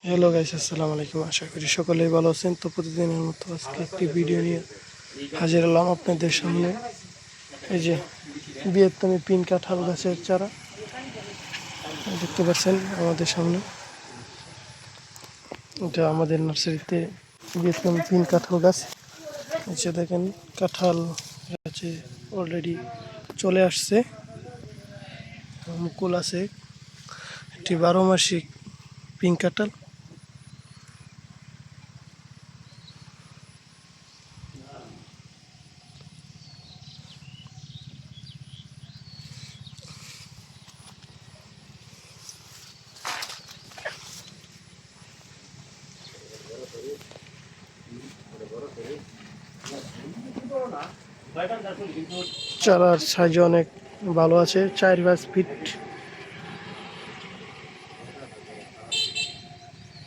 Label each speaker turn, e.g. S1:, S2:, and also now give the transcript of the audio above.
S1: Hello guys, আসসালামু আলাইকুম। আশা করি সকলেই ভালো আছেন। তো প্রতিদিনের মতো আজকে একটি ভিডিও নিয়ে হাজির হলাম আপনাদের সামনে। এই যে ভিয়েতনামি পিন কাঁঠাল গাছের চারা দেখতে পাচ্ছেন আমাদের সামনে। এটা আমাদের নার্সারিতে ভিয়েতনামি পিন কাঁঠাল গাছ। এই যে দেখেন কাঁঠাল গাছে অলরেডি চলে আসছে, মুকুল আছে। একটি 12 মাসিক পিন কাঁঠাল। চারার সাইজ অনেক ভালো আছে, 4 ফিট